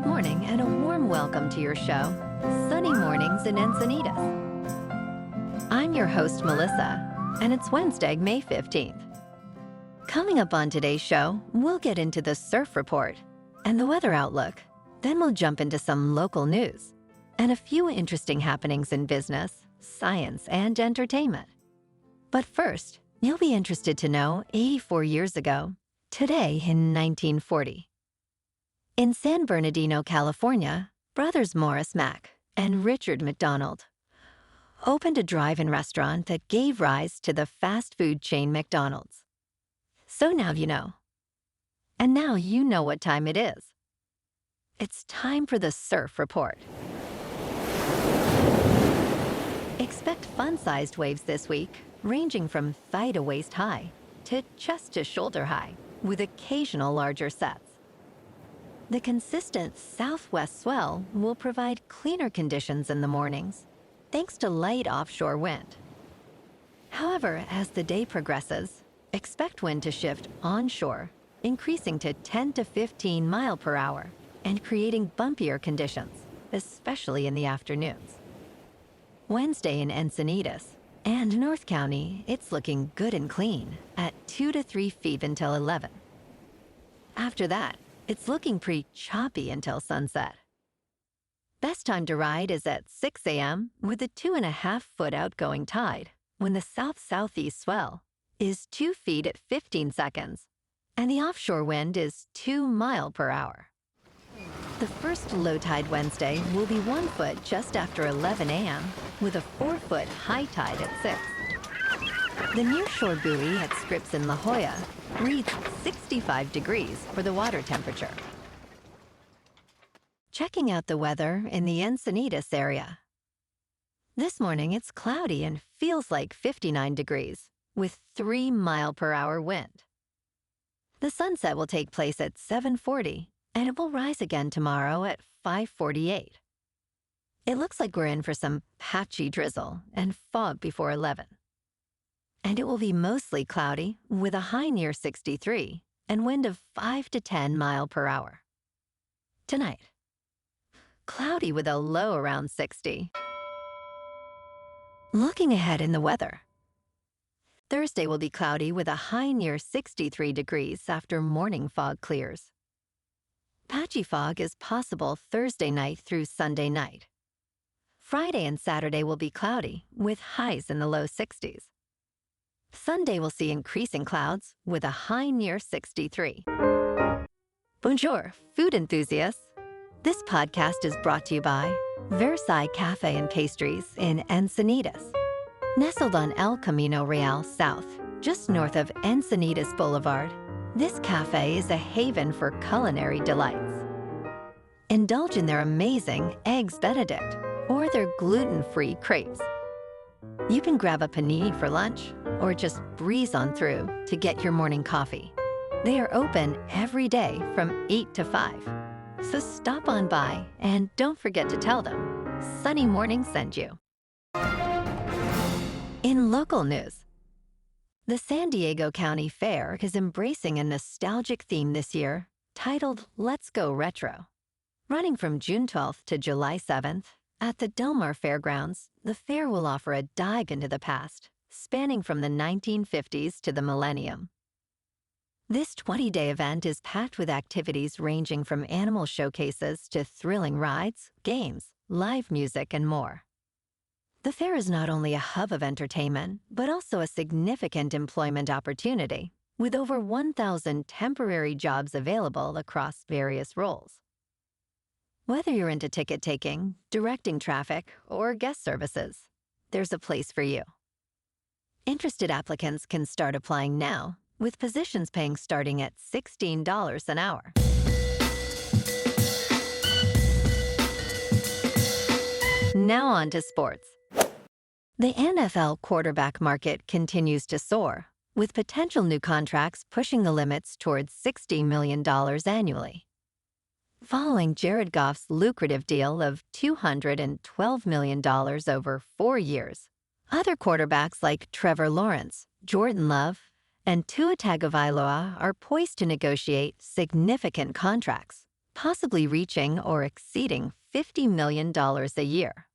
Good morning and a warm welcome to your show, Sunny Mornings in Encinitas. I'm your host, Melissa, and it's Wednesday, May 15th. Coming up on today's show, we'll get into the surf report and the weather outlook. Then we'll jump into some local news and a few interesting happenings in business, science, and entertainment. But first, you'll be interested to know 84 years ago, today in 1940. In San Bernardino, California, brothers Morris Mack and Richard McDonald opened a drive-in restaurant that gave rise to the fast food chain McDonald's. So now you know. And now you know what time it is. It's time for the surf report. Expect fun-sized waves this week, ranging from thigh to waist high to chest to shoulder high, with occasional larger sets. The consistent southwest swell will provide cleaner conditions in the mornings, thanks to light offshore wind. However, as the day progresses, expect wind to shift onshore, increasing to 10 to 15 miles per hour and creating bumpier conditions, especially in the afternoons. Wednesday in Encinitas and North County, it's looking good and clean at 2 to 3 feet until 11. After that, it's looking pretty choppy until sunset. Best time to ride is at 6 a.m. with a 2.5-foot outgoing tide when the south-southeast swell is 2 feet at 15 seconds and the offshore wind is 2 miles per hour. The first low tide Wednesday will be 1 foot just after 11 a.m. with a 4-foot high tide at 6. The nearshore buoy at Scripps in La Jolla reads 65 degrees for the water temperature. Checking out the weather in the Encinitas area. This morning it's cloudy and feels like 59 degrees with 3 mile per hour wind. The sunset will take place at 7:40 and it will rise again tomorrow at 5:48. It looks like we're in for some patchy drizzle and fog before 11. And it will be mostly cloudy with a high near 63 and wind of 5 to 10 miles per hour. Tonight, cloudy with a low around 60. Looking ahead in the weather. Thursday will be cloudy with a high near 63 degrees after morning fog clears. Patchy fog is possible Thursday night through Sunday night. Friday and Saturday will be cloudy with highs in the low 60s. Sunday will see increasing clouds with a high near 63. Bonjour, food enthusiasts. This podcast is brought to you by Versailles Cafe and Pastries in Encinitas. Nestled on El Camino Real South, just north of Encinitas Boulevard, this cafe is a haven for culinary delights. Indulge in their amazing Eggs Benedict or their gluten-free crepes. You can grab a panini for lunch or just breeze on through to get your morning coffee. They are open every day from 8 to 5. So stop on by and don't forget to tell them Sunny Morning sent you. In local news, the San Diego County Fair is embracing a nostalgic theme this year titled Let's Go Retro. Running from June 12th to July 7th, at the Del Mar Fairgrounds, the fair will offer a dive into the past, spanning from the 1950s to the millennium. This 20-day event is packed with activities ranging from animal showcases to thrilling rides, games, live music, and more. The fair is not only a hub of entertainment, but also a significant employment opportunity, with over 1,000 temporary jobs available across various roles. Whether you're into ticket taking, directing traffic, or guest services, there's a place for you. Interested applicants can start applying now, with positions paying starting at $16 an hour. Now on to sports. The NFL quarterback market continues to soar, with potential new contracts pushing the limits towards $60 million annually. Following Jared Goff's lucrative deal of $212 million over 4 years, other quarterbacks like Trevor Lawrence, Jordan Love, and Tua Tagovailoa are poised to negotiate significant contracts, possibly reaching or exceeding $50 million a year.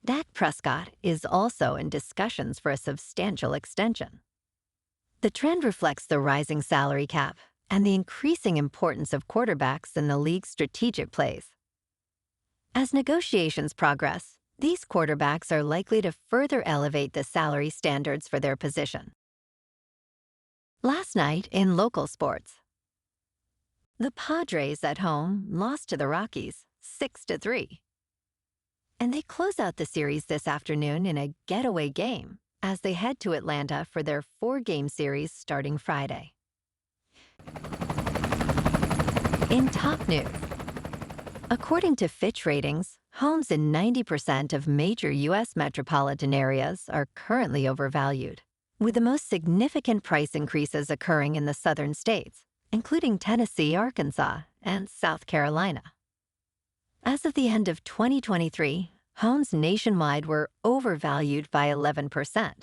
Dak Prescott is also in discussions for a substantial extension. The trend reflects the rising salary cap and the increasing importance of quarterbacks in the league's strategic plays. As negotiations progress, these quarterbacks are likely to further elevate the salary standards for their position. Last night in local sports, the Padres at home lost to the Rockies 6-3. And they close out the series this afternoon in a getaway game as they head to Atlanta for their 4-game series starting Friday. In top news, according to Fitch Ratings, homes in 90% of major U.S. metropolitan areas are currently overvalued, with the most significant price increases occurring in the southern states, including Tennessee, Arkansas, and South Carolina. As of the end of 2023, homes nationwide were overvalued by 11%.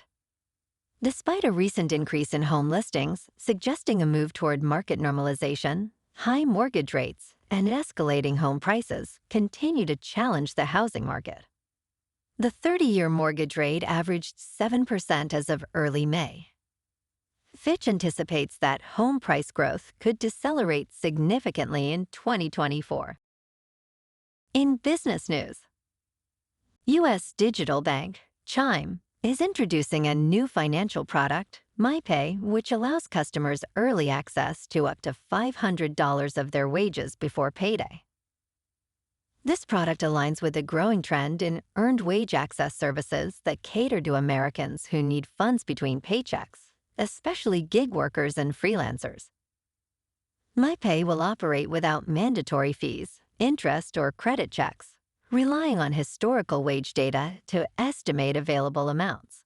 Despite a recent increase in home listings, suggesting a move toward market normalization, high mortgage rates and escalating home prices continue to challenge the housing market. The 30-year mortgage rate averaged 7% as of early May. Fitch anticipates that home price growth could decelerate significantly in 2024. In business news, U.S. digital bank Chime is introducing a new financial product, MyPay, which allows customers early access to up to $500 of their wages before payday. This product aligns with a growing trend in earned wage access services that cater to Americans who need funds between paychecks, especially gig workers and freelancers. MyPay will operate without mandatory fees, interest, or credit checks, relying on historical wage data to estimate available amounts.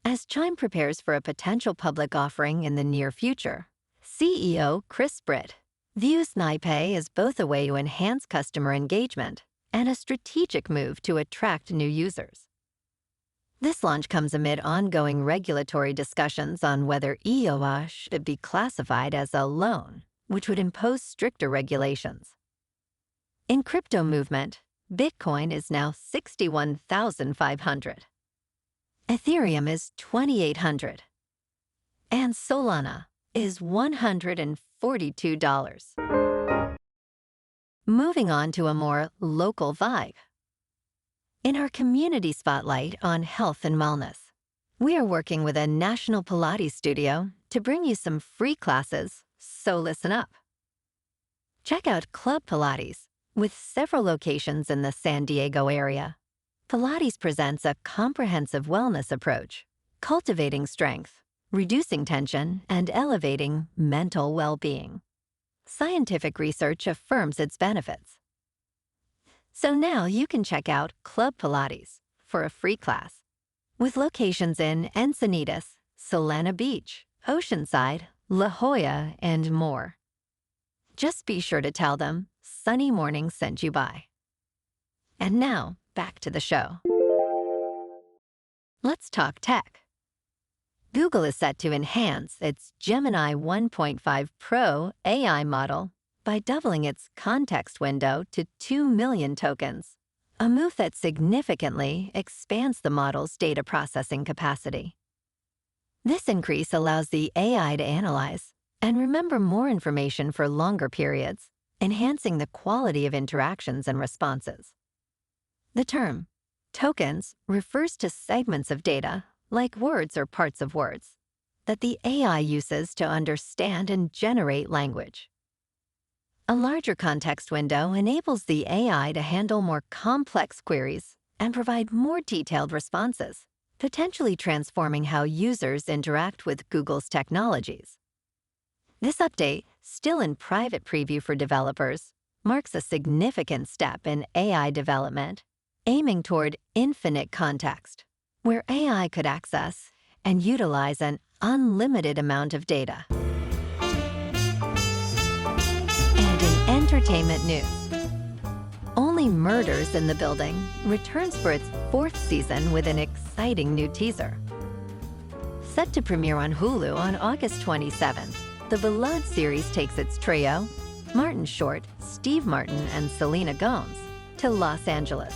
As Chime prepares for a potential public offering in the near future, CEO Chris Britt views MyPay as both a way to enhance customer engagement and a strategic move to attract new users. This launch comes amid ongoing regulatory discussions on whether EOA should be classified as a loan, which would impose stricter regulations. In crypto movement, Bitcoin is now 61,500. Ethereum is 2,800. And Solana is $142. Moving on to a more local vibe. In our community spotlight on health and wellness, we are working with a national Pilates studio to bring you some free classes, so listen up. Check out Club Pilates. With several locations in the San Diego area, Pilates presents a comprehensive wellness approach, cultivating strength, reducing tension, and elevating mental well-being. Scientific research affirms its benefits. So now you can check out Club Pilates for a free class, with locations in Encinitas, Solana Beach, Oceanside, La Jolla, and more. Just be sure to tell them Sunny Morning sent you by. And now, back to the show. Let's talk tech. Google is set to enhance its Gemini 1.5 Pro AI model by doubling its context window to 2 million tokens, a move that significantly expands the model's data processing capacity. This increase allows the AI to analyze and remember more information for longer periods, enhancing the quality of interactions and responses. The term tokens refers to segments of data, like words or parts of words, that the AI uses to understand and generate language. A larger context window enables the AI to handle more complex queries and provide more detailed responses, potentially transforming how users interact with Google's technologies. This update, still in private preview for developers, marks a significant step in AI development, aiming toward infinite context, where AI could access and utilize an unlimited amount of data. And in entertainment news, Only Murders in the Building returns for its 4th season with an exciting new teaser. Set to premiere on Hulu on August 27th, the beloved series takes its trio, Martin Short, Steve Martin, and Selena Gomez, to Los Angeles.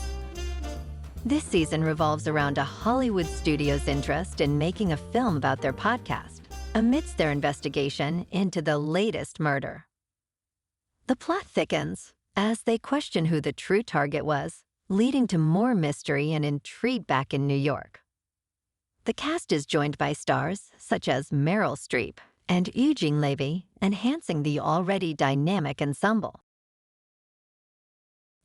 This season revolves around a Hollywood studio's interest in making a film about their podcast, amidst their investigation into the latest murder. The plot thickens as they question who the true target was, leading to more mystery and intrigue back in New York. The cast is joined by stars such as Meryl Streep and Eugene Levy, enhancing the already dynamic ensemble.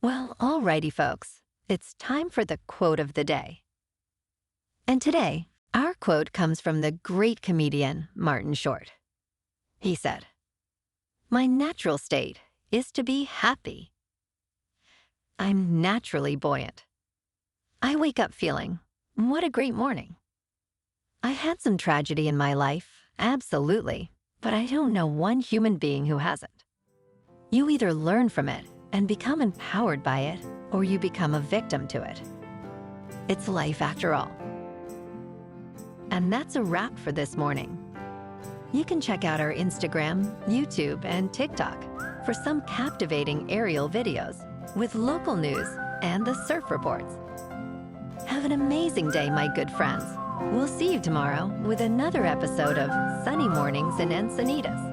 Well, alrighty, folks, it's time for the quote of the day. And today, our quote comes from the great comedian Martin Short. He said, "My natural state is to be happy. I'm naturally buoyant. I wake up feeling, what a great morning. I've had some tragedy in my life, absolutely, but I don't know one human being who hasn't. You either learn from it and become empowered by it, or you become a victim to it. It's life after all." And that's a wrap for this morning. You can check out our Instagram, YouTube, and TikTok for some captivating aerial videos with local news and the surf reports. Have an amazing day, my good friends. We'll see you tomorrow with another episode of Sunny Mornings in Encinitas.